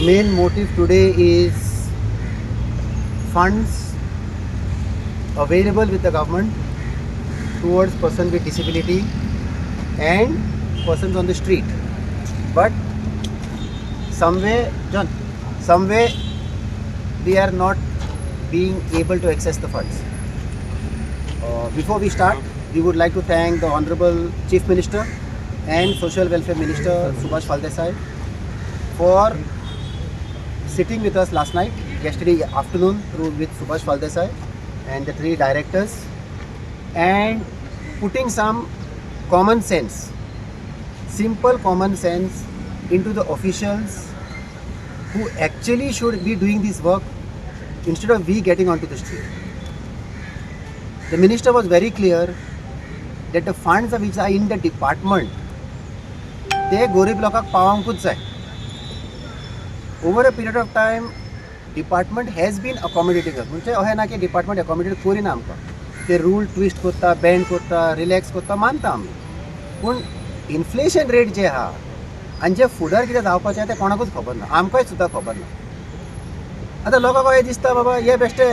main motive today is funds available with the government towards persons with disability and persons on the street. But some way we are not being able to access the funds. Before we start, we would like to thank the Honorable Chief Minister and Social Welfare Minister Subhash Phaldesai for sitting with us last night, yesterday afternoon with Subhash Phaldesai and the 3 directors, and putting some common sense, simple common sense into the officials who actually should be doing this work instead of we getting onto the street. The minister was very clear that the funds which are in the department, they गरीब लोकांक पावंकूच जाय. Over a period of time, department has been accommodating us. म्हणजे अहें ना की department accommodate करिना आमकां. ते rule twist करता, बँड करता, रिलॅक्स करता, मानता आमी. पूण इन्फ्लेशन रेट जे आहा आनी जे फुडार कितें जावपाचें तें कोणाकूच खबर ना, आमकांय सुद्दां खबर ना. आतां लोकांक अहें दिसता बाबा हे बेश्टे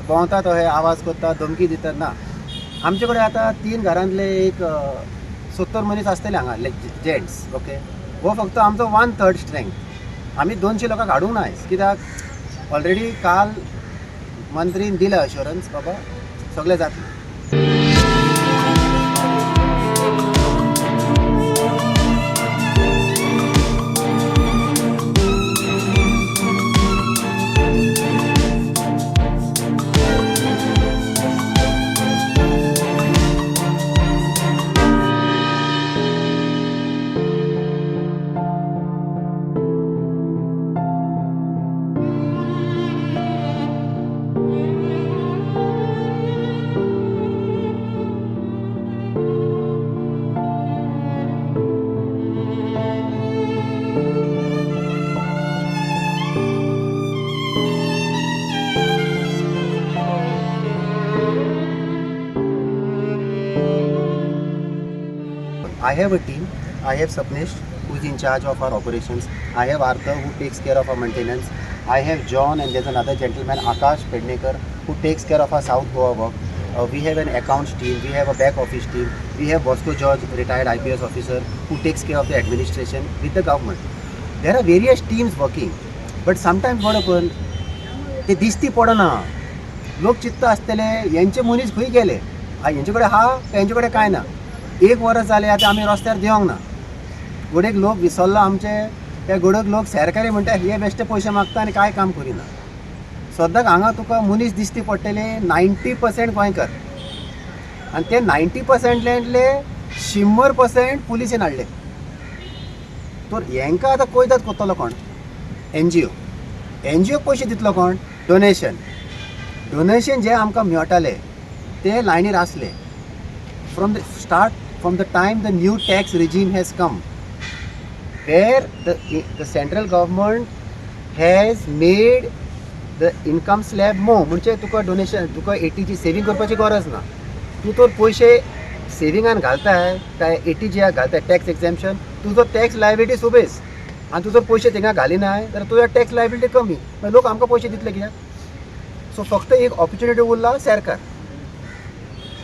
भोंवतात, अहें आवाज करतात, धमकी दितात. ना, आमचे कडेन आतां 3 घरांतले एक 70 मनीस आसतले हांगा जेंट्स. ओके, हो फक्त आमचो 1/3 स्ट्रेंथ. आमी 200 लोकांक हाडूंक ना आयज. कित्याक ऑलरेडी काल मंत्रीन दिलें अश्युरन्स, बाबा सगळें जातलें. I have a team. I have Sapnesh, who is in charge of our operations. I have Arthur, who takes care of our maintenance. I have John, and there's another gentleman, Akash Pednekar, who takes care of our South Goa work. We have an accounts team. We have a back office team. We have Bosco George, retired IPS officer, who takes care of the administration with the government. There are various teams working, but sometimes what happens, ते दिसती पडना. लोक चित्ता आसतले यांचे मनीस खंय गेले, यांचे कडेन हा यांचे कडेन काय ना. 1 वर्स जालें आतां आमी रस्त्यार देवंक ना. गोडेक लोक विसरलो आमचे. ते गोडेक लोक सरकारी म्हणटा हे बेश्टे पयशे मागता आनी कांय काम करिना. सद्दाक हांगा तुका मनीस दिसती पडटले 90% गोंयकार, आनी ते 90%तले 100% पुलिसेन हाडले. तर हेंकां आतां कोयदाद कोत्तलो कोण? एनजीओ पयशे दितलो कोण? डोनेशन जे आमकां मेळटाले ते लायनीर आसले. From the time the new tax regime has come, where the central government has made the income slab more. म्हणजे तुका डोनेशन, तुका 80ची सेविंग करपाची गरज ना. तूं तर पयशे सेविंगान घालताय काय 80 जे घालताय टॅक्स एक्झॅम्पशन, तुजो टॅक्स लायबिलिटी सुबेज, आनी तू जर पयशे थिंगा घालिनाय तर तुज्या टॅक्स लायबिलिटी कमी. मागीर लोक आमकां पयशे दितले कित्याक? सो फक्त एक ऑपॉर्च्युनिटी उरला सरकार.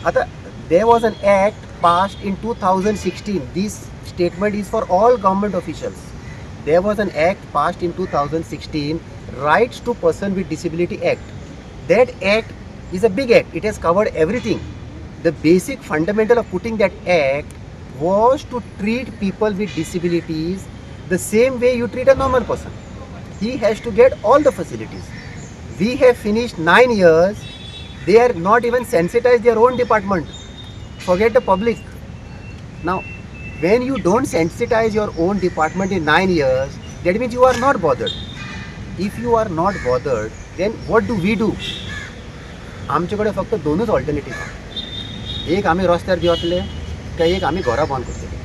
आतां there was an act passed in 2016. This statement is for all government officials. There was an act passed in 2016, Rights to Person with Disability Act. That act is a big act. It has covered everything. The basic fundamental of putting that act was to treat people with disabilities the same way you treat a normal person. He has to get all the facilities. We have finished 9 years. They are not even sensitized their own department. Forget the public. Now, when you don't sensitize your own department in 9 years, that means you are not bothered. If you are not bothered, then what do we do? आमचे कडेन फक्त 2च alternative. एक आमी रस्त्यार देवतले, काय एक आमी घरा बंद करतले.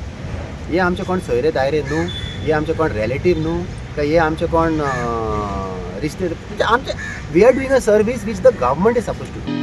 हे आमचे कोण सोयरे दायरे न्हू, हे आमचे कोण रिलेटीव न्हू, काय हे आमचे कोण रिश्ते. आमचे we are doing a service which the government is suppose to do.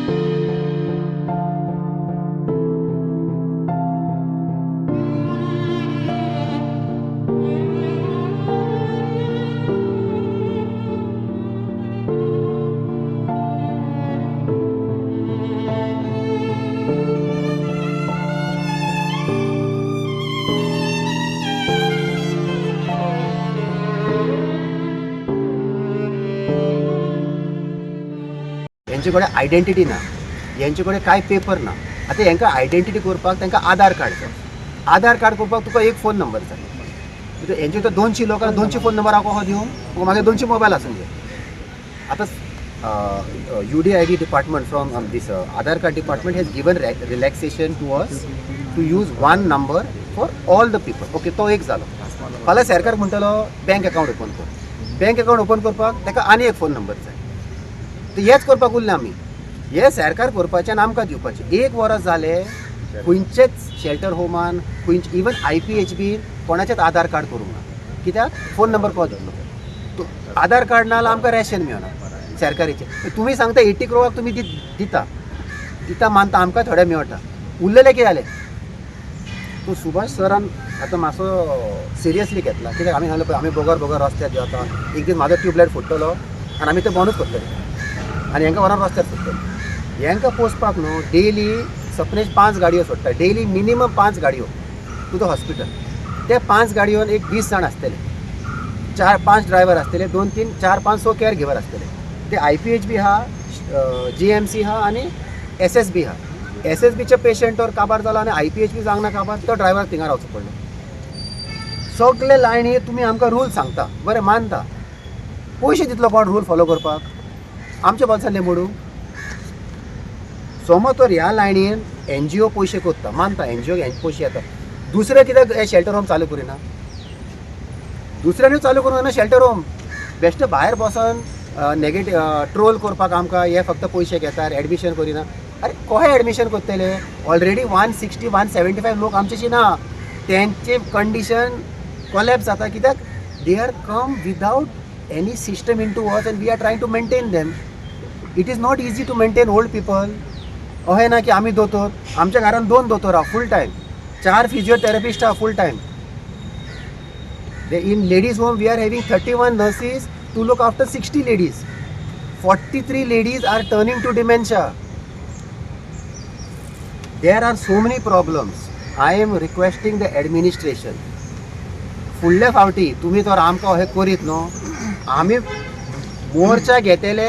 यांचे कडेन आयडेंटिटी ना, यांचे कडेन कांय पेपर ना. आतां हांकां आयडेंटिटी करपाक तांकां आधार कार्ड जाय. आधार कार्ड करपाक तुका एक फोन नंबर जाय. हेंचे तर 200 लोकांक 200 फोन नंबर हांव कहो दिवं? तुका म्हागे 200 मोबायल आसूंक जाय. आतां UDID department from this Aadhaar card department has given relaxation to us to use one number for all the people. Okay, तो एक जालो. फाल्यां सरकार म्हणटलो बँक अकाउंट ओपन कर. बँक अकाउंट ओपन करपाक ताका आनी एक फोन नंबर जाय. तर हेच करपाक उरलें आमी. हे सरकार करपाचें आनी आमकां दिवपाचें. 1 वर्स जालें खंयचेच शेल्टर होमान खंयचे इवन IPHB कोणाचेच आधार कार्ड करूंक ना. कित्याक फोन नंबर को दितलो. आधार कार्ड ना जाल्यार आमकां रेशन मेळना सरकारीचे. तुमी सांगता 80 crore तुमी दिता मानता आमकां थोडे मेळटा. उरलेले कितें जालें? तो सुभाष सरान आतां मातसो सिरियसली घेतला. कित्याक आमी सांगलें पळय आमी बोगर रस्त्यार देंवता. एक दीस म्हाजो ट्यूबलायट फुट्टलो आनी आमी ते बंदूच करतले आनी हांकां व्हरोन रस्त्यार सोडटले. हांकां पोसपाक न्हू डेली सपनेज 5 गाडयो सोडटा. डेली मिनिमम 5 गाडयो टू द हॉस्पिटल. ते 5 गाडयोन एक 20 जाण आसतले. 4-5 ड्रायव्हर आसतले. 2-3 4-5 केअर गिवर आसतले. ते IPHB आहा, GMC आहा आनी SSB आहा. SSBचे पेशंटवर काबार जाला आनी IPHB जावंक ना काबार, तो ड्रायव्हर थिंगा रावचो पडलो. सगळे लायनी तुमी आमकां रूल सांगता, बरें मानता. पयशे दितलो कोण रूल फॉलो करपाक? आमचे बोल्सांतले मोडू. समज तर ह्या लायनीन NGO पयशे कोत्ता, मानता NGO पयशे येता. दुसरे कित्याक हे शेल्टर होम चालू करिना? दुसऱ्यांनी चालू करूंक जायना शेल्टर होम. बेश्टे भायर बसून नेगेटीव ट्रोल करपाक आमकां हे फक्त पयशे घेतात, एडमिशन करिना. अरे कशें एडमिशन करतले? ऑलरेडी 160-175 लोक आमचेशी ना. तेंचे कंडिशन कोलॅप्स जाता. कित्याक they are come without any system into us and we are trying to maintain them. It is not easy to maintain old people. अशें ना की आमी दोतोर, आमच्या घरान 2 दोतोर आहा फूल टायम, 4 फिजियोथेरपिस्ट आहा full time. In ladies home we are having 31 nurses to look after 60 ladies. 43 ladies are turning to dementia. There are so many problems. I am requesting the administration. फुडले फावटी तुमी तर आमकां अशें करीत न्हू, आमी मोर्चा घेतले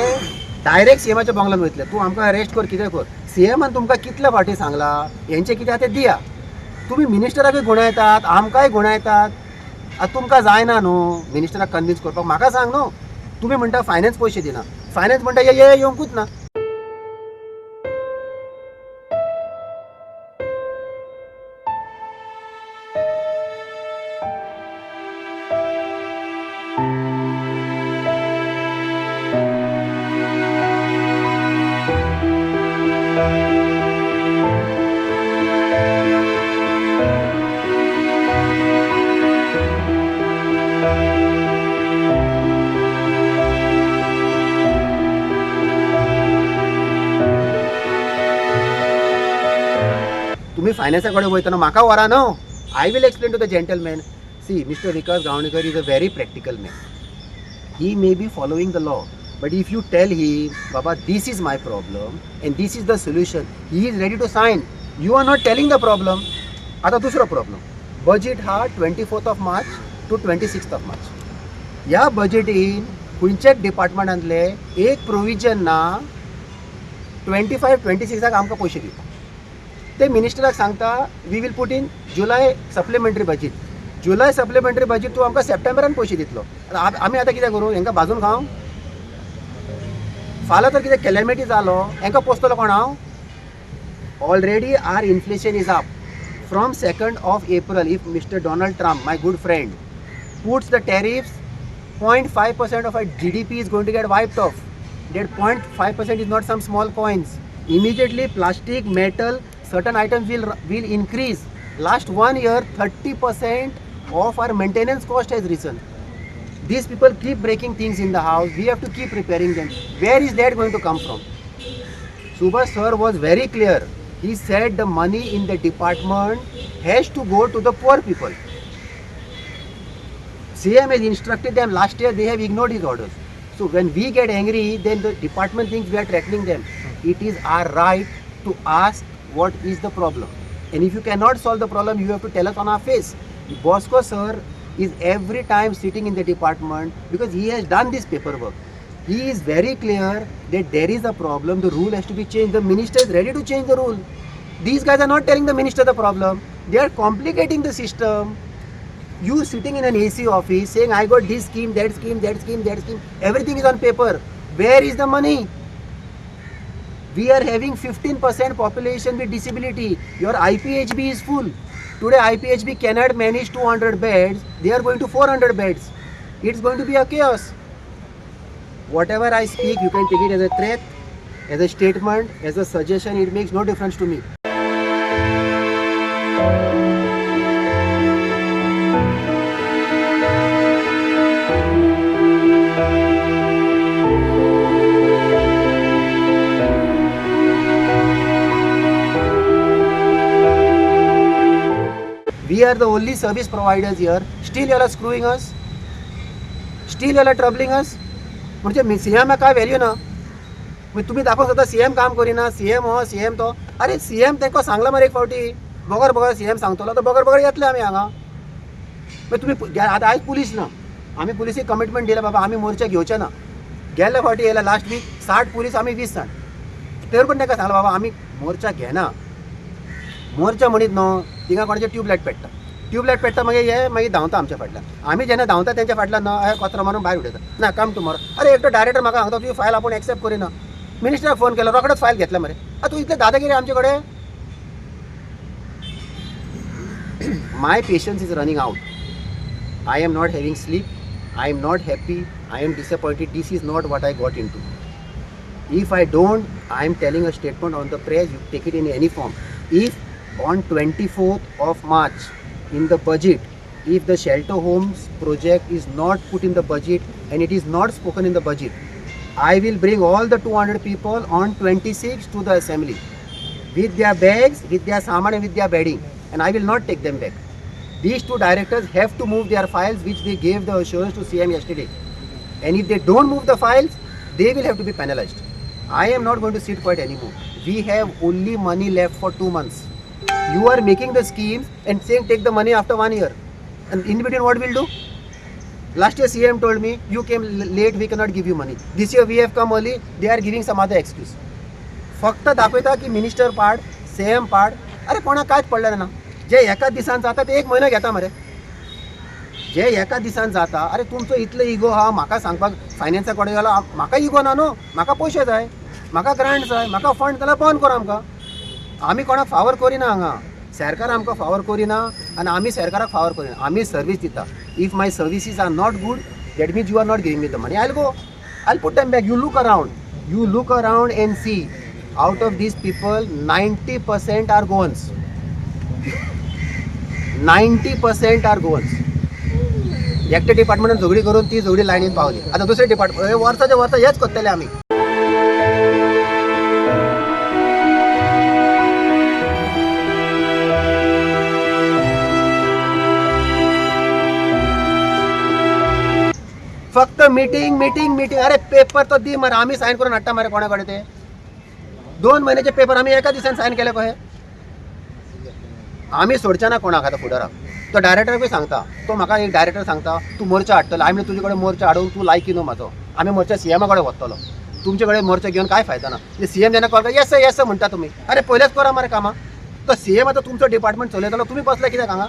डायरेक्ट CMच्या बंगल्यान वयतले. तूं आमकां अरेस्ट कर, कितें कर. CMन तुमकां कितले फावटी सांगला हेंचें कितें आहा तें दिया. तुमी मिनिस्टराकूय गुणायतात, आमकांय गुणायतात. आतां तुमकां जायना न्हू मिनिस्टराक कन्विन्स करपाक. म्हाका सांग न्हू. तुमी म्हणटा फायनान्स पयशे दिना. फायनान्स म्हणटा येवंकूच ना. तुम्ही फायनान्सा कडेन वयतना म्हाका व्हरा न्हू. I will explain to the gentleman. See mister Vikas Gavnekar is a very practical man. He may be following the law, but if you tell him बाबा this is my problem and this is the solution, he is ready to sign. You are not telling the problem. आता दुसरो problem, budget हा 24 March two 26 मार्च. ह्या बजेटीन खंयच्याच डिपार्टमेंटांतले एक provision ना 25-26 आमकां पयशे दिवपाक. ते मिनिस्टराक सांगता we will put in July supplementary budget. July supplementary budget तूं आमकां सप्टेंबरान पयशे दितलो. आमी आतां कितें करूं? हांकां भाजून खावं? फाल्यां तर कितें कॅलेमिटी जालो हांकां पोसतलो कोण हांव? Already our inflation is up from 2nd of April. If Mr. Donald Trump, my good friend, puts the tariffs, 0.5% of our GDP is going to get wiped off. That 0.5% is not some small coins. Immediately plastic, metal, certain items will increase. Last 1 year 30% of our maintenance cost has risen. These people keep breaking things in the house. We have to keep repairing them. Where is that going to come from? Subhash sir was very clear. He said the money in the department has to go to the poor people. CM has instructed them. Last year they have ignored his orders. So when we get angry, then the department thinks we are threatening them. It is our right to ask what is the problem, and if you cannot solve the problem, you have to tell us on our face. Bosco sir is every time sitting in the department because he has done this paperwork. He is very clear that there is a problem, the rule has to be changed. The minister is ready to change the rule. These guys are not telling the minister the problem. They are complicating the system. You sitting in an AC office saying, I got this scheme, that scheme, that scheme, that scheme. Everything is on paper. Where is the money? We are having 15% population with disability. Your IPHB is full. Today IPHB cannot manage 200 beds. They are going to 400 beds. It's going to be a chaos. Whatever I speak, you can take it as a threat, as a statement, as a suggestion. It makes no difference to me. We are the only service providers here. Still you are screwing us. Still you are troubling us. म्हणजे मी CM काय value ना मग तुम्ही दाखवून सुद्धा CM काम करिना CM हो CM तो अरे सीएम तेंको सांगला मरे एक फावटी बगर बगर सीएम सांगतलो तो बगर बगर येतले आमी हांगा मग तुम्ही आता आयज पुलीस ना आमी पुलिसीक कमिटमेंट दिला बाबा आमी मोर्चा घेवचे ना गेल्या फावटी येयला लास्ट वीक 60 पुलीस आमी 20 जाण तर पण ताका सांगला बाबा आमी मोर्चा घेना मोर्चा म्हणीत न्हू थिंगा कोणाचे ट्यूबलायट पेट्टा मागीर हे मागीर धांवता आमच्या फाटल्यान आमी जेन्ना धांवता तेंच्या फाटल्यान न्हू हे कचरो मारून भायर उडयता ना कम टुमॉरो अरे एकटो डायरेक्टर म्हाका सांगता तुजी फायल आपूण एक्सेप्ट करिना मिनिस्टराक फोन केलो रोखडोच फायल घेतला मरे तूं इतले दादागिरी आमचे कडेन my patience is running out I am not having sleep I am not happy I am disappointed this is not what I got into if I don't, I am telling a statement on the press, you take it in any form. If on 24th of March in the budget, if the shelter homes project is not put in the budget and it is not spoken in the budget, I will bring all the 200 people on 26 to the assembly with their bags, with their saman and with their bedding, and I will not take them back. These two directors have to move their files which they gave the assurance to CM yesterday, and if they don't move the files, they will have to be penalized. I am not going to sit quiet anymore. We have only money left for 2 months. You are making the schemes and saying take the money after 1 year. And in between what we'll do? Last year CM told me, you came late, we cannot give you money. This year we have come early, they are giving some other excuse. फक्त दाखवता की minister पाड, CM पाड, अरे कोणाक कांयच पडलें ना. जे एका दिसान जाता ते 1 म्हयनो घेता मरे. जे एका दिसान जाता अरे तुमचो इतलो इगो हा म्हाका सांगपाक फायनान्सा कडेन गेलो म्हाका इगो ना न्हू म्हाका पयशे जाय म्हाका ग्रांट जाय म्हाका फंड जाल्यार बंद कर आमकां आमी कोणाक फावर करिना हांगा सरकार आमकां फावर करिना आनी आमी सरकाराक फावर करिना आमी सर्वीस दिता if my services are not good that means you are not giving me the money I go I put them back you look around and see out of these people 90% are Goans 90% are Goans एकटे डिपार्टमेंटान झगडी करून ती झगडी लायनीन पावली आता दुसरे डिपार्टमेंट वर्साच्या वर्सा हेच करतले आमी फक्त मीटिंग अरे पेपर तो दी मरे आम्ही साइन करून हाडटा मरे कोणाकडे ते 2 महिन्याचे पेपर आम्ही एका दिसान साइन केले कहे आम्ही सोडच्या ना कोणाक आता फुडाराक तो डायरेक्टर बी सांगता तो म्हाका एक डायरेक्टर सांगता तू मोर्चा हाडटलो आमी तुजे कडेन मोर्चा हाडूंक तू लायकी न्हू म्हाजो आमी मोर्चा सीएमा कडेन वतलो तुमचे कडेन मोर्चा घेवन काय फायदा ना सीएम जेन्ना कॉल येस येस म्हणटा तुमी अरे पयलेच करा मरे कामां तो सीएम आतां तुमचो डिपार्टमेंट चलयतलो तुमी बसले कित्याक हांगा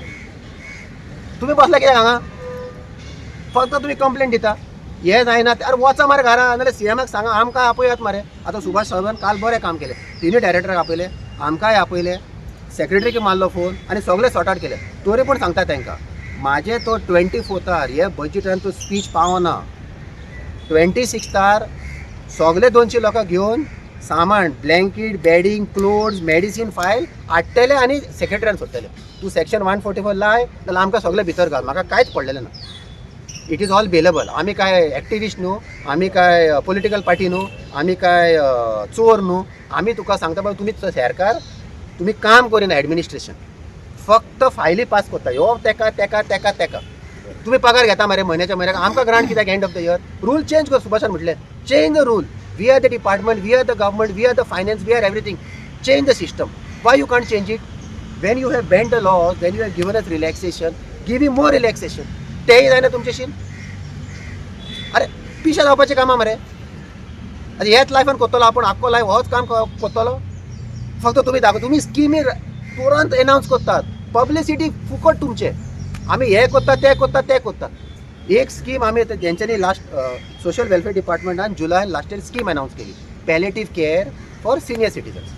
फक्त तुमी कंप्लेंट दिता हे जायना अरे वचा मरे घरा नाल्यार सीएमाक सांगा आमकां आपयात मरे आतां सुभाष साहेबान काल बरें काम केलें तिनूय डायरेक्टराक आपयले आमकांय आपयले सेक्रेटरीक मारलो फोन आनी सगळे सॉर्ट आउट केले तरी पूण सांगता तांकां म्हाजे तो 24थार हे बजेटान तो स्पीच पावना 26थार सगळे 200 लोकां घेवन सामान blanket bedding clothes medicine file हाडटले आनी सेक्रेटरीन सोडटले तूं सेक्शन 144 लाय जाल्यार आमकां सगळे भितर घाल म्हाका कांयच पडलेलें ना इट इज ऑल बेलेबल आमी काय एक्टिविस्ट न्हू आमी काय पॉलिटिकल पार्टी न्हू आमी काय चोर न्हू आमी तुका सांगता बाबा तुमी सरकार तुम्ही काम करिना एडमिनिस्ट्रेशन फक्त फायली पास करता ह्यो तेका तेका तेका तेका तुम्ही पगार घेता मरे म्हयन्याक आमकां ग्रांट कित्याक end of the year rule change कर सुभाषान म्हटलें change the rule we are the department we are the government we are the finance we are everything change the system why you can't change it when you have bend the laws then you have given us relaxation give you more relaxation तेय जायना तुमचेशीन अरे पिशा जावपाचें कामां मरे आतां हेच लायफान कोत्तलो आपूण आख्खो लायफ होच काम कोत्तलो. फक्त तुम्ही दाखव, तुम्ही स्किमी तुरंत अनाउन्स करतात, पब्लिसिटी फुकट तुमचे. आम्ही हे कोत्तात ते कोत्तात ते कोत्तात. एक स्कीम आम्ही तेंच्यांनी लास्ट सोशल वेलफेअर डिपार्टमेंटान जुलायन लास्ट इयर स्कीम अनाउन्स केली, palliative care for senior citizens.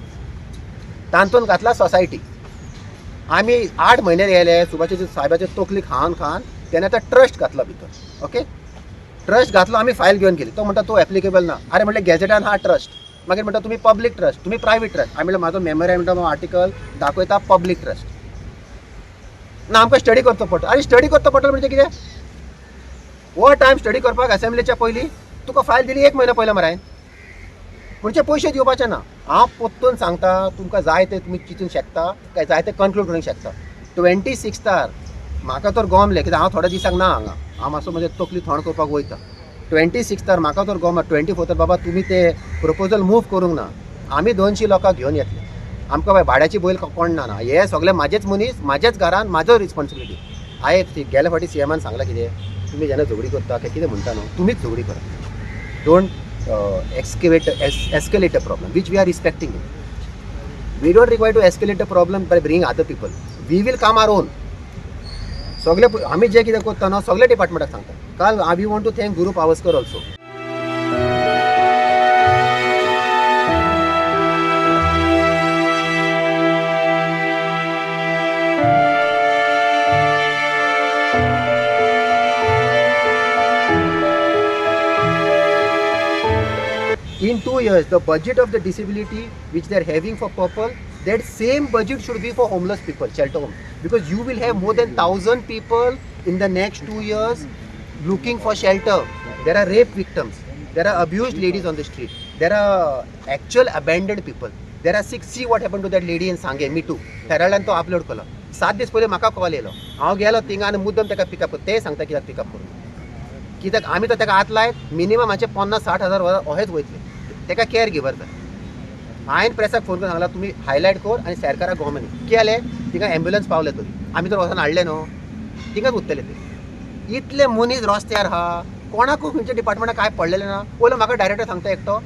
तातूंत घातला सोसायटी. आमी 8 म्हयने गेले सुभाष साहेबाचे तकली खावन तेणे आतां ट्रस्ट घातला भितर. ओके, ट्रस्ट घातलो, आमी फायल घेवन गेली. तो म्हणटा तो एप्लिकेबल ना. अरे म्हटलें गॅजेटान हा ट्रस्ट. मागीर म्हणटा तुमी पब्लीक ट्रस्ट, तुमी प्रायवेट ट्रस्ट. हांवें म्हटलें म्हाजो मेमोरेंडम आर्टिकल दाखयता पब्लीक ट्रस्ट ना, आमकां स्टडी करचो पडटा. आनी स्टडी करचो पडटलो म्हणजे कितें? वो टायम स्टडी करपाक असेंब्लीच्या पयलीं तुका फायल दिली 1 म्हयनो पयलो मरे, म्हणजे पयशे दिवपाचे ना. हांव पोत्तून सांगता, तुमकां जाय ते तुमी चिंतून शकता काय जाय ते कन्क्लूड करूंक शकता. 26 म्हाका तर गॉमले, कित्याक हांव थोड्या दिसांक ना हांगा, हांव मातसो म्हणजे तकली थंड करपाक वयता. 26 म्हाका तर गॉम. 24 बाबा तुमी ते प्रपोजल मूव करूंक ना. आमी 200 लोकांक घेवन येतले. आमकां बाय भाड्याची बैल कोण ना. हे सगळे म्हाजेच मनीस, म्हाजेच घरान, म्हाजो रिस्पॉन्सिबिलिटी. हांवें गेल्या फावटी सीएमान सांगलां कितें, तुम्ही जेन्ना झगडी करता काय कितें म्हणटा न्हू, तुमीच झगडी करा. Don't escalate a problem which we are respecting it. We don't require to escalate a problem by bringing other people. We will come our own. सगळे आम्ही जे कितें करता न्हू सगळे डिपार्टमेंटाक सांगता. काल we want to thank Guru Pawaskar also. In 2 years, the budget of the disability which they are having for Purple, that same budget should be for homeless people, shelter home. Because you will have more than 1,000 people in the next 2 years looking for shelter. There are rape victims. There are abused ladies on the street. There are actual abandoned people. There are 6. See what happened to that lady in Sange, Me Too. Heraldan तो upload केलो. 7 दीस पयलीं म्हाका call येयलो. हांव गेलो थिंगा आनी मुद्दम ताका पिकअप कर. ते सांगता कित्याक पिकअप करून. कित्याक आमी तो ताका हात लायत मिनिमम हाचे 50-60 हजार अहेच वयतले. तेका केअर गिवर जाय. हांवें प्रेसाक फोन करून सांगला तुमी हायलायट कर आनी शेअर करा गव्हर्मेंट. केले थिंगा एम्ब्युलन्स पावले तरी. आमी तर वचून हाडले न्हू, थिंगाच उरतले ते. इतले मनीस रस्त्यार आहा, कोणाकूच खंयच्या डिपार्टमेंटाक काय पडलेले ना. पयलो म्हाका डायरेक्टर सांगता एकटो,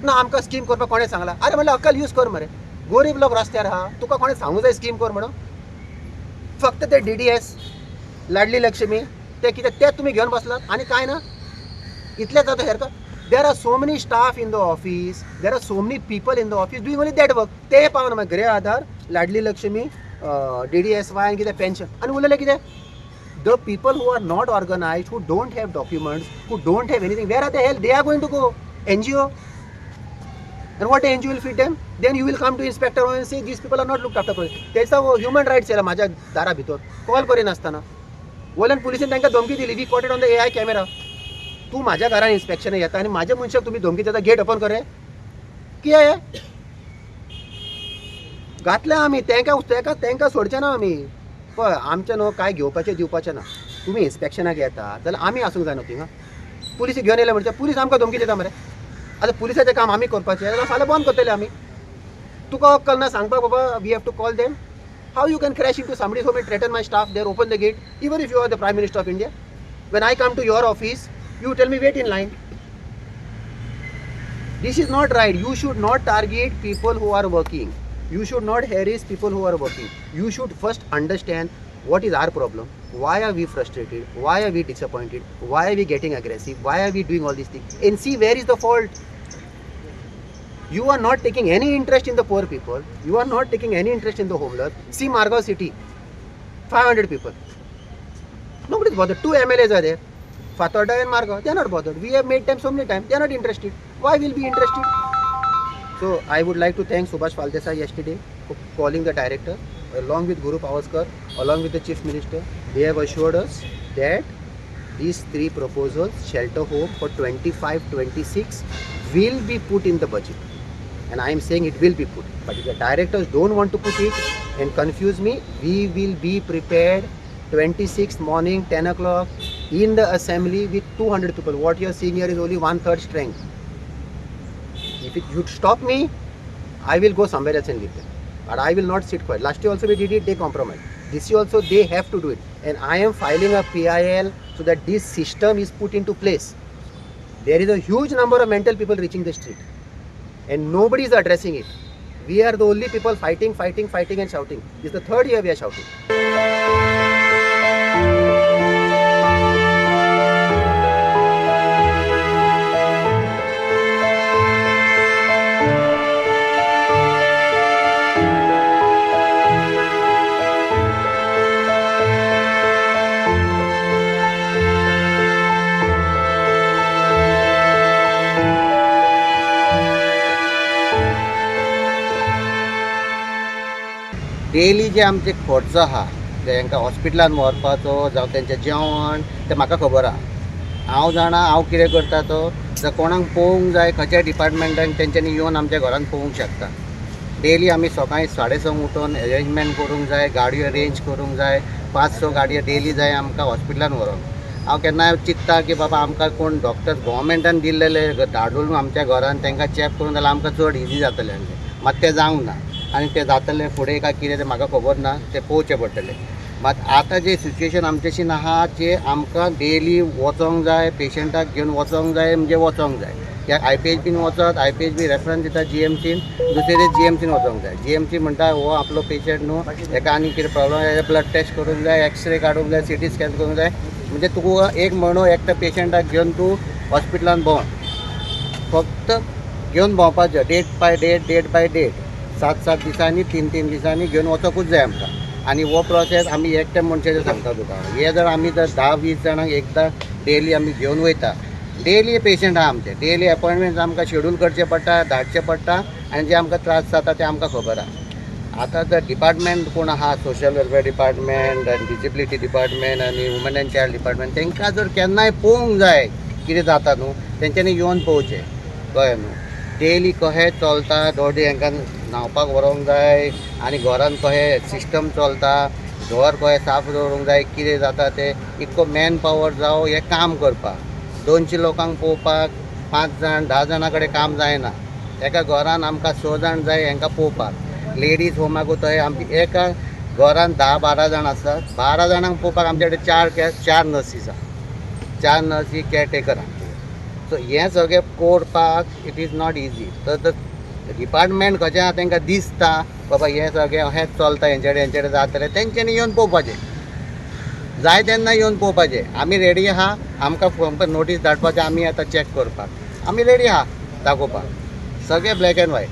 ना आमकां स्कीम करपाक कोणें सांगला. अरे म्हणल्यार अक्कल यूज कर मरे. गरीब लोक रस्त्यार आहा, तुका कोणें सांगूं जाय स्कीम कर म्हणून? फक्त ते DDS लाडली लक्ष्मी ते कितें तेच तुमी घेवन बसलात आनी काय ना. इतलेच जाता हेर का. There are so many staff in the office, there are so many people in the office doing only that work. ते पावना मागीर गृह आधार, लाडली लक्ष्मी, DDSY आनी कितें पेन्शन आनी उरलेलें कितें? The people who are not organized, who don't have documents, who don't have anything, where are the hell they are going to go? NGO. And what NGO will feed them? Then you will come to inspector and say these people are not looked after. त्याचा human rights येयला म्हाज्या दारा भितर call करिनासतना. वयल्यान पुलिसेन तांकां धमकी दिली, we caught it on the AI camera. तू माझ्या घरान इन्स्पेक्शन येता आनी माझ्या मनशाक तुम्ही धमकी देता गेट ओपन करे. कितें घातले आमी तेंकां सोडचे ना आमी. पळय आमचे न्हू काय घेवपाचें दिवपाचें ना. तुमी इन्स्पेक्शनाक येता जाल्यार आमी आसूंक जाय न्हू थिंगा. पुलीस घेवन येयले म्हणजे पुलीस आमकां धमकी दिता मरे. आतां पुलिसाचें काम आमी करपाचें जाल्यार फाल्यां बंद करतले आमी. तुका अक्कल ना सांगपाक बाबा we have to call them. How you can crash into somebody's home and threaten my staff there open the gate even if you are the prime minister of India. When I come to your office, you tell me wait in line. This is not right. You should not target people who are working. You should not harass people who are working. You should first understand what is our problem. Why are we frustrated? Why are we disappointed? Why are we getting aggressive? Why are we doing all these things? And see where is the fault. You are not taking any interest in the poor people. You are not taking any interest in the homeless. See Margao city, 500 people. Nobody is bothered. 2 MLAs are there, Fatorda and Margao. They are not bothered. We have made them so many times. They are not interested. Why will be interested? So I would like to thank Subhash Phaldesai yesterday for calling the director along with Guru Pavaskar, along with the Chief Minister. They have assured us that these 3 proposals, shelter home for 25-26, will be put in the budget. And I am saying it will be put. But if the directors don't want to put it and confuse me, we will be prepared 26th morning 10 o'clock in the assembly with 200 people. What you are seeing here is only 1/3 strength. If you stop me, I will go somewhere else and leave them. But I will not sit quiet. Last year also we did it, they compromised. This year also they have to do it. And I am filing a PIL so that this system is put into place. There is a huge number of mental people reaching the street, and nobody is addressing it. We are the only people fighting and shouting. This is the third year we are shouting. Daily जे आमचे खर्च आहा तांकां हॉस्पिटलान व्हरपाचो जावं तेंचें जेवण तें म्हाका खबर आहा. हांव जाणा हांव कितें करता तो जर कोणाक पळोवंक जाय खंयच्या डिपार्टमेंटान तेंच्यांनी येवन आमच्या घरान पळोवंक शकता. डेली आमी सकाळीं 6:30 उठून अरेंजमेंट करूंक जाय, गाडयो अरेंज करूंक जाय, 5-6 गाडयो डेली जाय आमकां हॉस्पिटलान व्हरोंक. हांव केन्नाय चिंत्ता की बाबा आमकां कोण डॉक्टर गव्हर्मेंटान दिल्लेले धाडून आमच्या घरान तांकां चॅक करून जाल्यार आमकां चड इजी जातलें आसलें. मात तें जावंक ना आनी तें जातलें फुडें काय कितें तें म्हाका खबर ना, तें पळोवचें पडटलें. मात आतां जे सिच्युएशन आमचेशीन आहा जे आमकां डेली वचोंक जाय, पेशंटाक घेवन वचोंक जाय म्हणजे वचोंक जाय. कित्याक IPHBन वचत, IPHB रेफरन्स दिता GMCन, दुसरे दीस GMCन वचोंक जाय. GMC म्हणटा हो आपलो पेशंट न्हू, हेका आनी कितें प्रॉब्लम जाय ब्लड टेस्ट करूंक जाय, एक्सरे काडूंक जाय, CT स्कॅन करूंक जाय. म्हणजे तुका एक म्हयनो एकट्या पेशंटाक घेवन तूं हॉस्पिटलान भोंव, फक्त घेवन भोंवपाचें डेट बाय डेट 7-7 दिसांनी 3-3 दिसांनी घेवन वचोंकूच जाय आमकां. आनी हो प्रोसेस आमी एकट्या मनशाचें सांगता तुका. हे जर आमी जर 10-20 जाणांक एकदां डेली आमी घेवन वयता, डेली पेशंट आहा आमचे, डेली अपॉयंटमेंट आमकां शेड्यूल करचें पडटा, धाडचें पडटा आनी जे आमकां त्रास जाता ते आमकां खबर आहा. आतां जर डिपार्टमेंट कोण आहा, सोशल वेलफेअर डिपार्टमेंट आनी डिसेबिलिटी डिपार्टमेंट आनी वुमन एंड चायल्ड डिपार्टमेंट, तांकां जर केन्नाय पळोवंक जाय कितें जाता न्हू, तेंच्यांनी येवन पळोवचें. कळ्ळें न्हू. डेली कशें चलता, दोडे हांकां न्हांवपाक व्हरोंक जाय आनी घरान कशें सिस्टम चलता, घर कशें साफ दवरूंक जाय, कितें जाता तें इतको मॅन पावर जावं हें काम करपाक. 200 लोकांक पळोवपाक 5 जाण 10 जाणां कडेन काम जायना. एका घरान आमकां 6 जाण जाय हांकां पळोवपाक. लेडीज होमाकूच थंय आमची एका घरान 10-12 जाण आसतात. 12 जाणांक पळोवपाक आमचे कडेन 4 नर्सीस आहा, 4 नर्सी केअरटेकर आहा. सो हें सगळें करपाक इट इज नॉट इजी. तर डिपार्टमेंट खंयचें आहा तांकां दिसता बाबा हें सगळें अशेंच चलता, हेंचे कडेन जातलें, तेंच्यांनी येवन पळोवपाचें. जाय तेन्ना येवन पळोवपाचें. आमी रेडी आहा, आमकां नोटीस धाडपाचें, आमी आतां चॅक करपाक आमी रेडी आहा दाखोवपाक. सगळें ब्लॅक एंड व्हायट.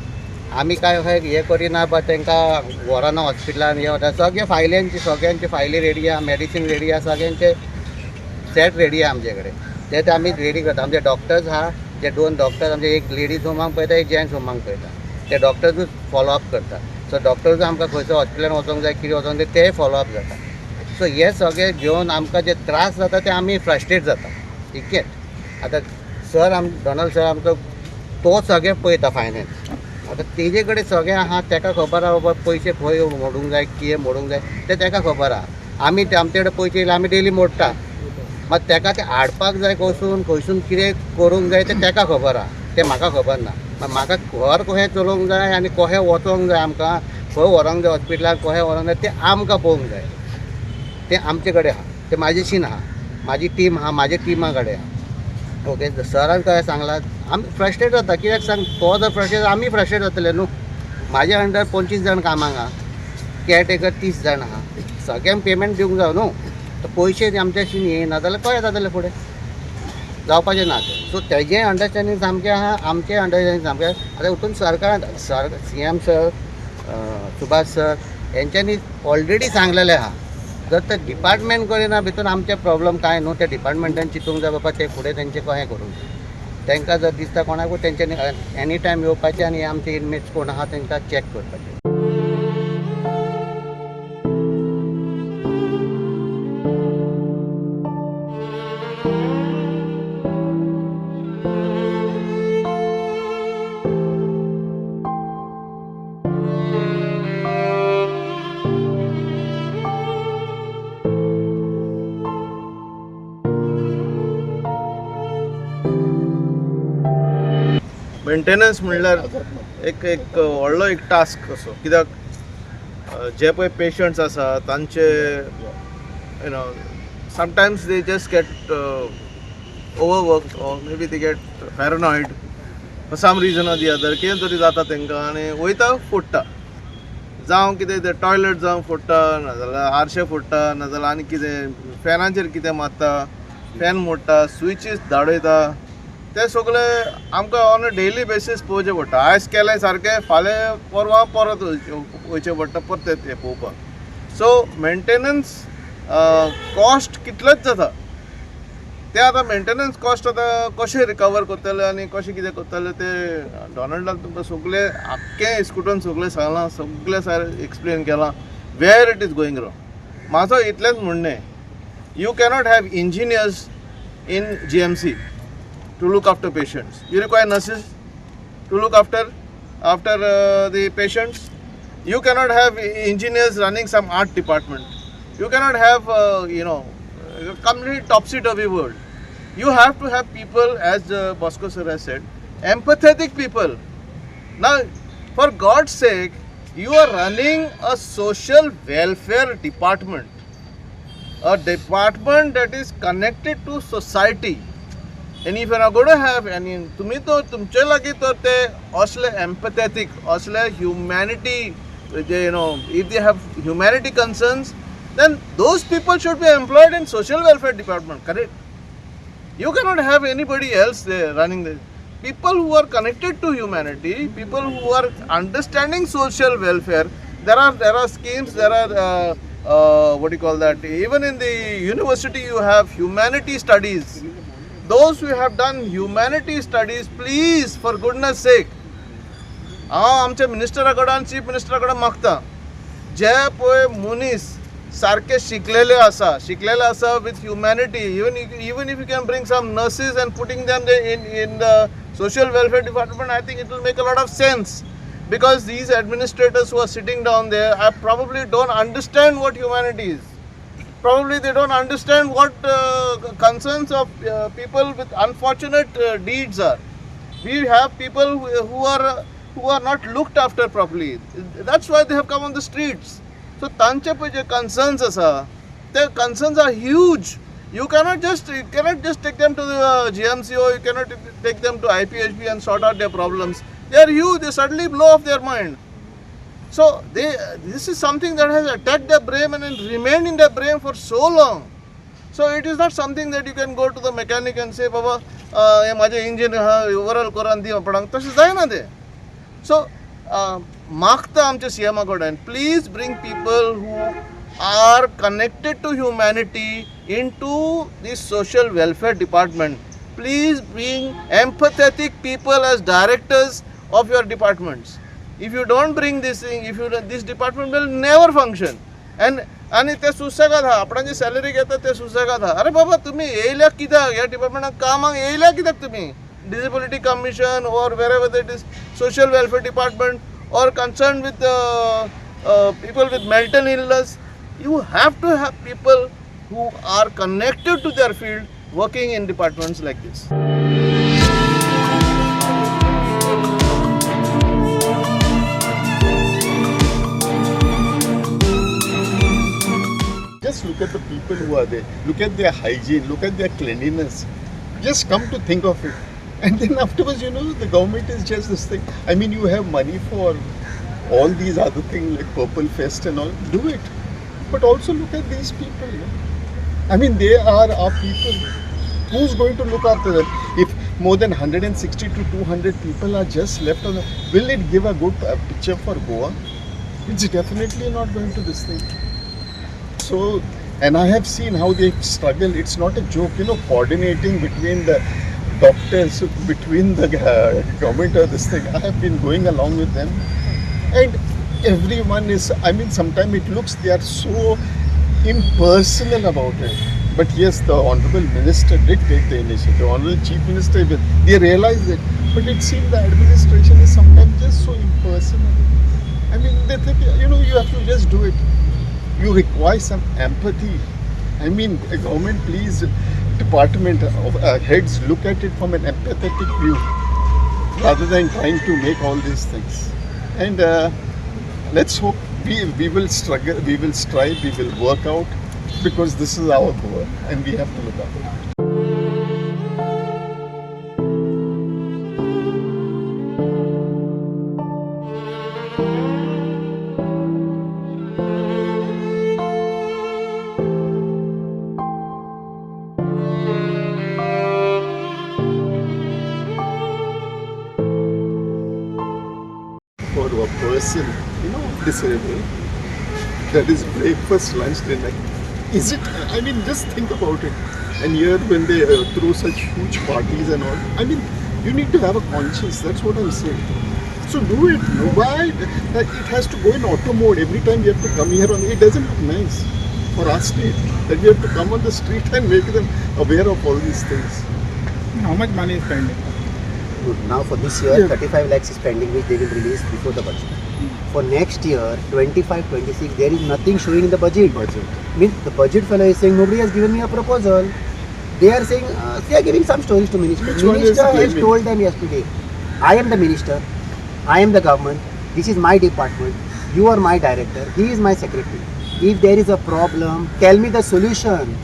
आमी काय हें करिना बट तांकां व्हरना हॉस्पिटलान हे वता. सगळे सगळ्यांचे फायली रेडी आहा, मेडिसीन रेडी आहा, सगळ्यांचे सेट रेडी आहा आमचे कडेन. ते आमी रेडी करता. आमचे डॉक्टर्स आहा, जे 2 डॉक्टर्स आमचे, एक लेडीज होमाक पळयता, एक जेंट्स होमाक पळयता. ते डॉक्टर्सूच फॉलोअप करता. सो डॉक्टर्स आमकां खंयसर हॉस्पिटलान वचोंक जाय, कितें वचोंक जाय तें फॉलोअप जाता. सो हे सगळें घेवन आमकां जे त्रास जाता ते आमी फ्रस्ट्रेट जाता. इतकेंच. आतां सर डोनाल्ड सर आमचो तो सगळें पळयता फायनान्स. आतां तेजे कडेन सगळें आहा, ताका खबर आहा बाबा पयशे खंय मोडूंक जाय, कितें मोडूंक जाय तें ताका खबर आहा. आमी आमचे कडेन पयशे येयले आमी डेली मोडटा. मात ताका तें हाडपाक जाय खंयसून कितें करूंक जाय तें ताका खबर आहा, तें म्हाका खबर ना. म्हाका घर कशें चलोवंक जाय आनी कशें वचोंक जाय, आमकां खंय व्हरोंक जाय हॉस्पिटलाक, कशें व्हरोंक जाय तें आमकां पळोवंक जाय. तें आमचे कडेन आहा, तें म्हाजेशीन आहा, म्हाजी टीम आहा, म्हाज्या टिमा कडेन आहा. ओके. सरान कशें सांगलां, आमी फ्रस्ट्रेट जाता. कित्याक सांग, तो जर फ्रस्ट्रेट आमी फ्रस्ट्रेट जातले न्हू. म्हाज्या अंडर 25 जाण कामाक आहा, केअरटेकर 30 जाण आहा. सगळ्यांक पेमेंट दिवंक जाय न्हू. तर पयशे आमच्याशीन येयना जाल्यार कशें जातलें फुडें, जावपाचें ना तें. सो तेजें अंडरस्टँडींग सामकें आहा, आमचें अंडरस्टँडींग सामकें आहा. आतां हितून सरकारान CM सर, सुभाष सर हेंच्यांनी ऑलरेडी सांगलेलें आहा. जर ते डिपार्टमेंट करिना भितर आमचें प्रॉब्लम कांय न्हू. त्या डिपार्टमेंटान चिंतूंक जाय बाबा ते फुडें तेंचें कशें करूंक जाय. तांकां जर दिसता कोणाकूय तेंच्यांनी एनी टायम येवपाचें आनी आमचे इनमेट्स कोण आहा तांकां चॅक करपाचें. मेंटेनन्स म्हणल्यार एक व्हडलो एक टास्क कसो. कित्याक जे पळय पेशंट्स आसा तांचे sometimes they just get overworked or maybe they get paranoid for some reason or the other. कितें तरी जाता तेंकां आनी वयता फोडटा. जावं कितें तें टॉयलेट जावं फोडटा नाजाल्यार आरशे फोडटा नाजाल्यार आनी कितें फॅनाचेर कितें मारता, फॅन मोडटा, स्विचीस धाडयता. ते सगळें आमकां ऑन अ डेली बेसीस पळोवचें पडटा. आयज केलें सारकें, फाल्यां परवां परत वयचें पडटा परत तें पळोवपाक. सो मेंटेनन्स कॉस्ट कितलेच जाता. ते आतां मेंटेनन्स कॉस्ट आतां कशें रिकवर करतले आनी कशें कितें करतले ते डॉनल्डान तुमकां सगळें आख्खें हिसकटून सगळें सांगलां, सगळें सारकें एक्सप्लेन केलां where it is going wrong. म्हाजो इतलेंच म्हणणें, you cannot have engineers in GMC to look after patients. You require nurses to look after the patients. You cannot have engineers running some art department. You cannot have a complete topsy-turvy world. You have to have people, as Bosco sir has said, empathetic people. Now, for God's sake, you are running a social welfare department, a department that is connected to society. And if you are going to have any, तुम्ही तो तुमचे लागी तर ते असले empathetic, असले humanity, if they have humanity concerns, then those people should be employed in social welfare department, correct? You cannot have anybody else there running this. People who are connected to humanity, people who are understanding social welfare, there are schemes, there are what do you call that? Even in the university you have humanity studies. Those who have done humanity studies, please, for goodness sake, हांव आमच्या मिनिस्टराकडे chief मिनिस्टराकडे मागता, जे पळय मनीस सारके शिकलेले आसा with humanity, even if you can bring some nurses and putting them in the social welfare department, I think it will make a lot of sense. Because these administrators who are sitting down there, I probably don't understand what humanity is. Probably they don't understand what concerns of people with unfortunate deeds are. We have people who are not looked after properly. That's why they have come on the streets. So tanche pe je concerns asa, the concerns are huge. You cannot just take them to the GMC or you cannot take them to IPHB and sort out their problems. They are huge. They suddenly blow off their mind. So this is something that has attacked their brain and remained in their brain for so long. So it is not something that you can go to the mechanic and say, Baba, हे माझे engine overall करून दी Padang. तशें जायना ते. So मागता आमच्या CM कडल्यान, please bring people who are connected to humanity into the social welfare department. Please bring empathetic people as directors of your departments. If you don't bring this thing, this department will never function. आणि ते सुसगात आहा, आपणाची salary घेता ते सुसगात आहा. अरे बाबा, तुम्ही येयल्या कित्याक ह्या डिपार्टमेंटात कामाक येयल्या कित्याक तुम्ही? Disability Commission or wherever that is, social welfare department or concerned with people with mental illness. You have to have people who are connected to their field working in departments like this. Just look at the people who are there. Look at their hygiene. Look at their cleanliness. Just come to think of it. And then afterwards, the government is just this thing. I mean, you have money for all these other things like Purple Fest and all. Do it. But also look at these people. I mean, they are our people. Who's going to look after them? If more than 160 to 200 people are just left on will it give a good picture for Goa? It's definitely not going to this thing. So, and I have seen how they struggle. It's not a joke, coordinating between the doctors, between the government or this thing. I have been going along with them. And everyone is, sometimes it looks they are so impersonal about it. But yes, the Honorable Minister did take the initiative. The Honorable Chief Minister, they realized it. But it seems the administration is sometimes just so impersonal. They think, you have to just do it. You require some empathy. Government, please, department of heads, look at it from an empathetic view rather than trying to make all these things. And let's hope we will struggle, we will strive, we will work out, because this is our goal and we have to look after it. person, disabled, that is breakfast, lunch, dinner. Is it? I mean, just think about it. And here, when they throw such huge parties and all, I mean, you need to have a conscience. That's what I'm saying. So do it. No, why? It has to go in auto mode every time you have to come here. It doesn't look nice for our state that we have to come on the street and make them aware of all these things. How much money is pending? Now for this year, Yeah. 35 lakhs is pending, which they will release before the budget. For next year, 25, 26, there is nothing showing in the budget. Means the budget fellow is saying nobody has given me a proposal. They are saying they are giving some stories to minister. Which one is Minister has claiming? told them yesterday, I am the minister, I am the government, this is my department, you are my director, he is my secretary. If there is a problem, tell me the solution.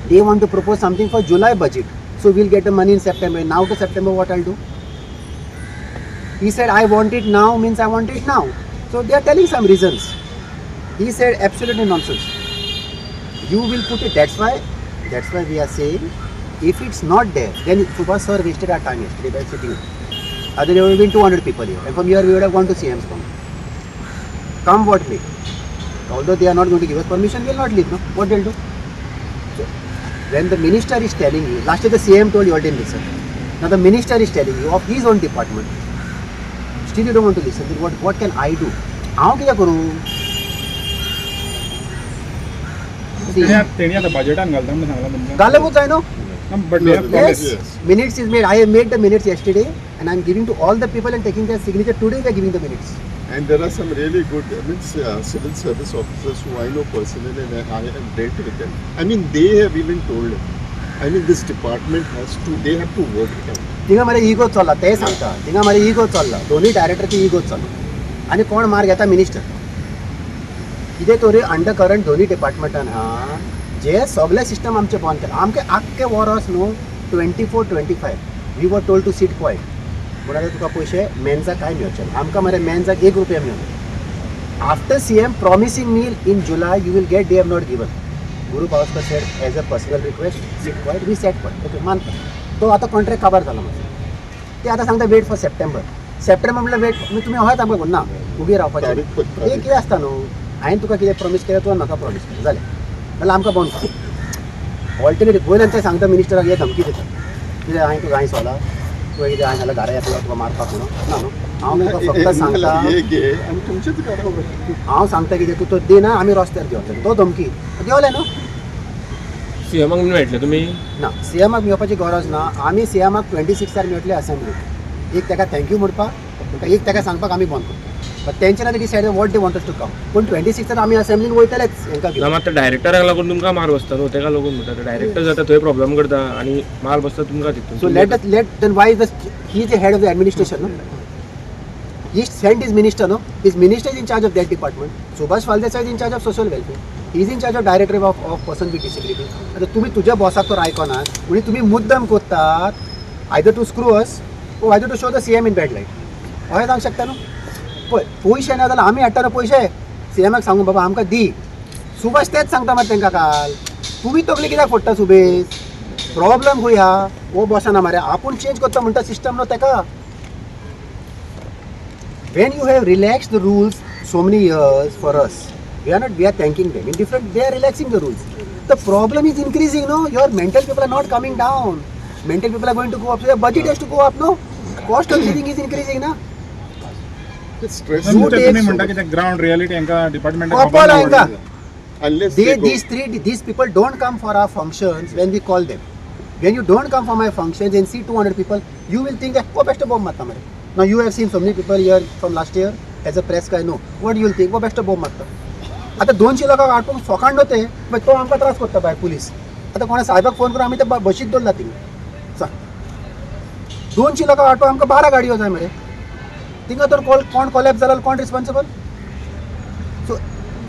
They want to propose something for July budget. So we'll get the money in September. Now to September, what I'll do? He said, I want it now means I want it now. So they are telling some reasons. He said, absolutely nonsense. You will put it. That's why we are saying, if it's not there, then Subhash sir wasted our time yesterday by sitting here. Otherwise, there would have been 200 people here. And from here, we would have gone to CM's come. Come what may. Although they are not going to give us permission, we will not leave. No? What they'll do? So, when the minister is telling you, last year the CM told you all didn't listen. Now the minister is telling you of his own department. Still you don't want to listen. Then what can I do? आऊँ क्या करूँ? तेणी आता बजेटान घालता म्हणून सांगला तुमकां. गालबूच आहे no? But they have Yes. promised. Minutes is made. I have made the minutes yesterday and I am giving to all the people and taking their signature. Today we are giving the minutes. And there are some really good civil service officers who I know personally and I have dealt with them. I mean, they have even told, I mean, this department has to, they have to work it out. थिंगा मरे इगो चल्ला ते सांगता थिंगा मरे इगो चल्ला दोन्ही डायरेक्टरची इगो चल्ला आनी कोण मार घेता मिनिस्टर कितें तरी अंडर करंट दोन्ही डिपार्टमेंटान हा जे सगळे सिस्टम आमचे बंद केला आमचे आख्खे वॉरस न्हू 24-25 we were told to sit quiet पूण आतां तुका पयशे मेन्साक कांय मेळचे ना आमकां मरे मेन्साक ₹1 मेळना after CM promising me in July you will get they have not given Guru Pawaskar said as a personal request sit quiet we sat quiet okay मानता तो आता कॉन्ट्रॅक्ट काबार झाला माझा ते आता सांगता वेट फॉर सप्टेंबर म्हटलं वेट तुम्ही हयत आमकां ना उबी रावपाचें ते कितें आसता न्हू हांवें तुका कितें प्रॉमिस केलें तुवें म्हाका प्रॉमिस केलें जालें नाल्यार आमकां बंद कर ऑल्टरनेटीव गोंयन ते सांगता मिनिस्टराक हे धमकी दिता कितें हांवें तुका हांवें सोला तुवें कितें हांवें जाल्यार घरा येतलो तुका मारपाक म्हणून ना न्हू हांव तुका फक्त सांगता हे घे आणि तुमचेच घरा हांव सांगता कितें तूं तो दिना आमी रस्त्यार देंवतले तो धमकी देंवले न्हू सीएमाक मेळटले तुमी ना सीएमाक मेळपाची गरज ना आमी सीएमाक 26 मेळटले असेंब्लीक एक ताका थँक्यू म्हणपाक एक ताका सांगपाक आमी बंद करता बट तेंचे आतां decide what they want us to come पूण 26 आमी असेंब्लीक वयतलेच हेंकां ना घेवन मात डायरेक्टराक लागून तुमकां मार बसता न्हू तेका लागून म्हणटा डायरेक्टर जाता थंय प्रॉब्लेम करता आनी मार बसता तुमकां सो तितून let then why he is the head of the administration no he sent is minister no is minister is in charge of that department Subhash Phaldesai is in charge of social welfare is in charge of director of person with disability आतां तुमी तुज्या बॉसाक तर आयकनात म्हणजे तुमी मुद्दम कोत्तात आयदर टू स्क्रू अस ओ either to show the CM in bad light हय सांगूंक शकता न्हू पळय पयशे ना जाल्यार आमी हाडटा न्हू पयशे सीएमाक सांगू बाबा आमकां दी सुभाष तेच सांगता मात तांकां काल तुमी तकली कित्याक फोडटा सुबेज प्रॉब्लम खंय हा ओ बॉसाना मरे आपूण चेंज करता म्हणटा सिस्टम न्हू ताका when you have relaxed the rules so many years for us we are thanking them in different they are relaxing the rules the problem is increasing no your mental people are not coming down mental people are going to go up so your budget has to go up no cost of living is increasing na stress You तुमचे take तुम्ही म्हणटा की ground reality हांकां department Couple हांकां. unless they go. these people don't come for our functions when we call them when you don't come for my functions and see 200 people you will think that oh best bomb matta mare now you have seen so many people here from last year as a press guy no what you will think oh best bomb matta आता 200 लोकांक हाडून फोकांड होते तो आमकां त्रास करता bye police आता कोणा साहेबाक फोन करून आमी ते बशीत दवरला थिंगा सांग 200 लोकांक हाडून आमकां 12 गाडयो जाय मरे थिंगा तर कोण कोलॅप्स जाल्यार कोण responsible So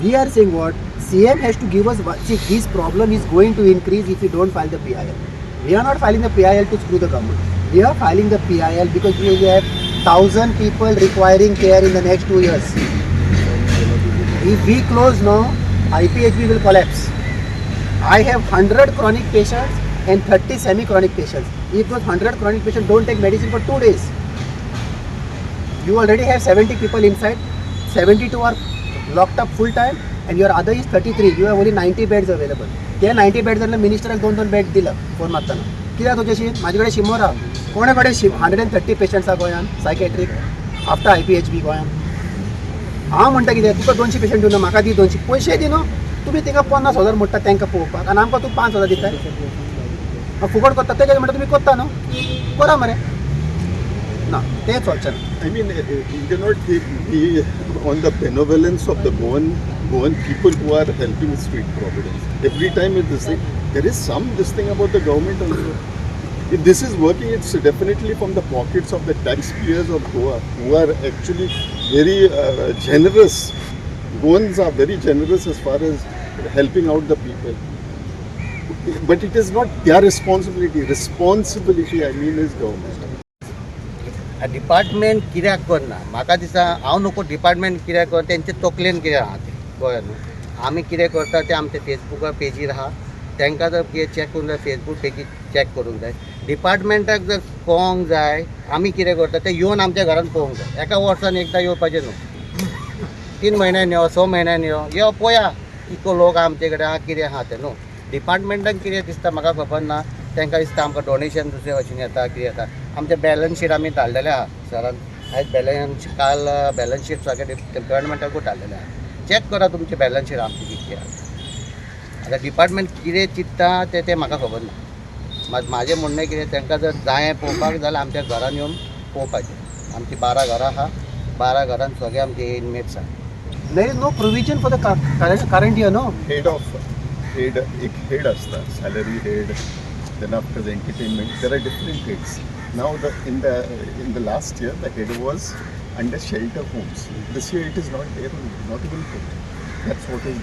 we are saying what CM has to give us. See, this problem is going to increase if we don't file the PIL. We are not filing the PIL to screw the government. We are filing the PIL because we have 1,000 people requiring care in the next 2 years. If we close now, IPHB will collapse. I have 100 chronic patients and 30 semi-chronic patients. If those 100 chronic patients don't take medicine for 2 days, You already have 70 people inside, 72 are locked up full time, and your other is 33. You have only 90 beds available. त्या 90 beds मिनिस्टराक 2-2 bed दिला phone मारतना. कित्याक तुजेशी म्हाजे कडेन शिमोरा कोणे कडेन 130 patients आहा गोंयांत सायकॅट्रीक आफ्टर IPHB गोंयांत. हांव म्हणटा कितें तुका 200 पेशंट दिवं म्हाका दी 200 पयशे दी न्हू तुमी तांकां 50,000 म्हणटा तांकां पळोवपाक आनी आमकां तूं 5,000 दिताय फुकट करता तेजें म्हणटा तुमी करता न्हू करा मरे ना तें चलचें ना. I mean, you cannot be on the benevolence of the Goan people who are helping street providence. Every time it's this thing, there is this thing about the government also. If this is working, it's definitely from the pockets of the taxpayers of Goa, who are actually very generous. Goans are very generous as far as helping out the people. But it is not their responsibility. Responsibility, I mean, is government. Department कित्याक करना म्हाका दिसता हांव नको department कित्याक कर तेंचे तकलेन कितें आहा तें गोंयांत आमी कितें करता तें आमच्या फेसबुका पेजीर आहा तांकां जर कितें चॅक करूंक जाय फेसबूक पेजीर चॅक करूंक जाय. डिपार्टमेंटाक जर पळोवंक जाय आमी कितें करता तें येवन आमच्या घरान पळोवंक जाय. एका वर्सान एकदां येवपाचें न्हू 3 म्हयन्यान यो 6 म्हयन्यान यो पळया कितलो लोक आमचे कडेन आहा कितें आहा तें न्हू. डिपार्टमेंटाक कितें दिसता म्हाका खबर ना तांकां दिसता आमकां डोनेशन दुसरे भशेन येता कितें येता. आमचे बॅलन्स शीट आमी धाडलेले आहा सरान आयज काल बॅलन्स शीट सगळे गव्हर्मेंटाकूच धाडलेले आहा. चॅक करा तुमचे बॅलन्स शीट आमची कितली आहा. आतां डिपार्टमेंट कितें चिंतता तें म्हाका खबर ना. म्हाजें म्हणणें कितें तांकां जर जाय पळोवपाक जाल्यार आमच्या घरान येवन पळोवपाचें. आमची 12 घरां आहा 12 घरान सगळे आमचे इनमेट्स आहा. There is no provision for the current year, no? Head, एक head असता, salary head, then after the entertainment, there are different heads. Now in the last year, the head was under shelter homes. This year it is not there, not even put. That's what is.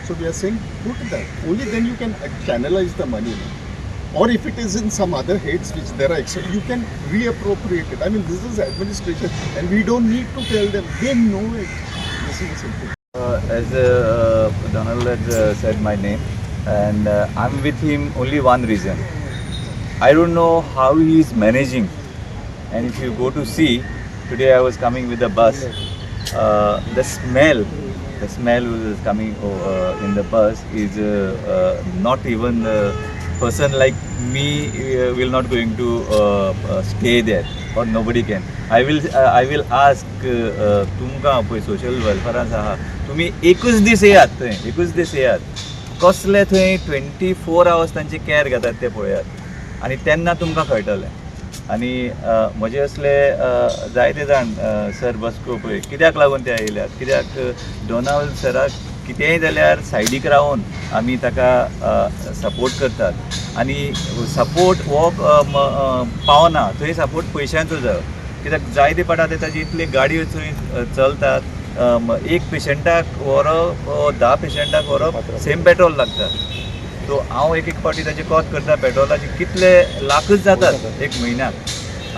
So we are saying put that. Only then you can channelize the money. Or if it is in some other heads which there are extra, you can reappropriate it. I mean, this is administration, and we don't need to tell them. They know it. This is simple. As Donald has said my name, and I'm with him only one reason. I don't know how he is managing. And if you go to see, today I was coming with the bus. The smell which is coming in the bus is not even person like me will not going to stay there, or nobody can. I will ask तुमकां पळय social वेलफेरांत आहा तुमी एकूच दीस येयात कसले थंय 24 hours तांची care घेतात ते पळयात आनी तेन्ना तुमकां कळटलें. आनी म्हजे असले जायते जाण सर बसको पळय कित्याक लागून ते आयल्यात कित्याक डोनाल्ड सराक कितेंय जाल्यार सायडीक रावन आमी ताका सपोर्ट करतात आनी सपोर्ट हो पावना थंय सपोर्ट पयशांचो जायो कित्याक जायते पाटा ते ताजी इतले गाडयो थंय चलतात एक पेशंटाक व्हरप 10 पेशंटाक व्हरप सेम पेट्रोल लागता. सो हांव एक पावटी ताचे कोत करता पेट्रोलाचे कितले लाखच जातात एक म्हयन्याक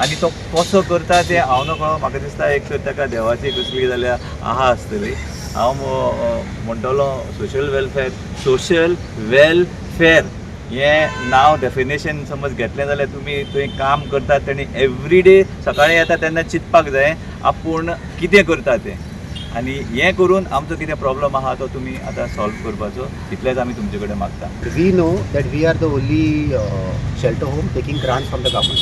आनी तो कसो करता तें हांव नकळो म्हाका दिसता एक तर ताका देवाची कसली जाल्यार आहा आसतली. हांव म्हणटलो सोशल वेलफेअर हें नांव डेफिनेशन समज घेतलें जाल्यार तुमी थंय काम करतात तेणी एवरी डे सकाळीं येता तेन्ना चिंतपाक जाय आपूण कितें करता तें आनी हें करून आमचो कितें प्रॉब्लम आहा तो तुमी आतां सॉल्व करपाचो इतलेंच आमी तुमचे कडेन मागता. We know that we are the only shelter home taking grants from the government.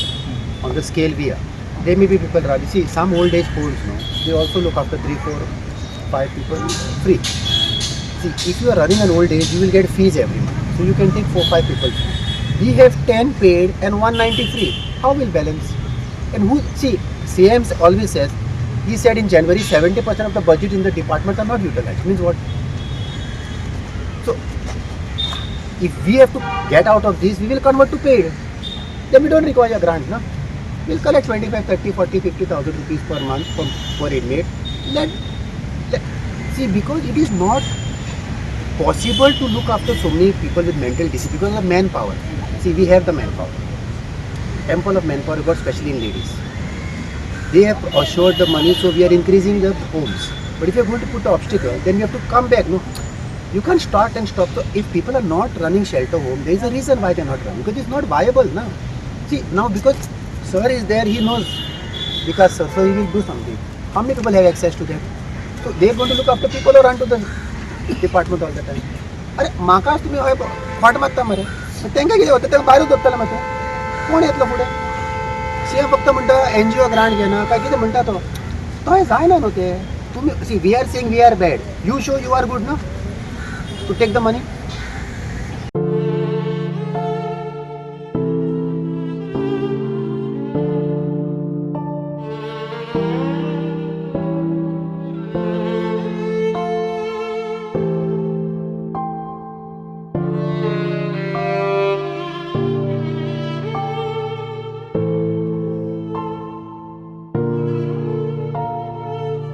On the scale we are. There may be people running. See, some old age homes, no, they also look after 3, 4, 5 people free. See, if you are running an old age, you will get fees every month. So you can take 4, 5 people free. We have 10 paid and 190 free. How will balance? And who? See, CM always says. He said in January 70% of the budget in the department are not utilized. Means what? So, if we have to get out of this, we will convert to paid. Then we don't require a grant, no? We'll collect 25, 30, 40, 50,000 rupees per month per inmate. See, because it is not possible to look after so many people with mental disease because of manpower. See, we have the manpower. Ample of manpower, but especially in ladies. They have assured the money, so we are increasing the homes. But if you are going to put an obstacle, then you have to come back. No, you can't start and stop. So if people are not running shelter home, there is a reason why they are not running because it's not viable now. See, now because sir is there, he knows because sir, so he will do something. How many people have access to that? So they are going to look after people or run to the department all the time. अरे म्हाकाच तुम्ही हय फाट मारता मरे तांकां कितें वता तांकां भायरूच दवरतले मात कोण येतलो फुडें सीएम फक्त म्हणटा NGO ग्रांट घेना काय कितें म्हणटा तो थंय जायना न्हू तें तुमी see we are saying we are bad you show you are good no to take the money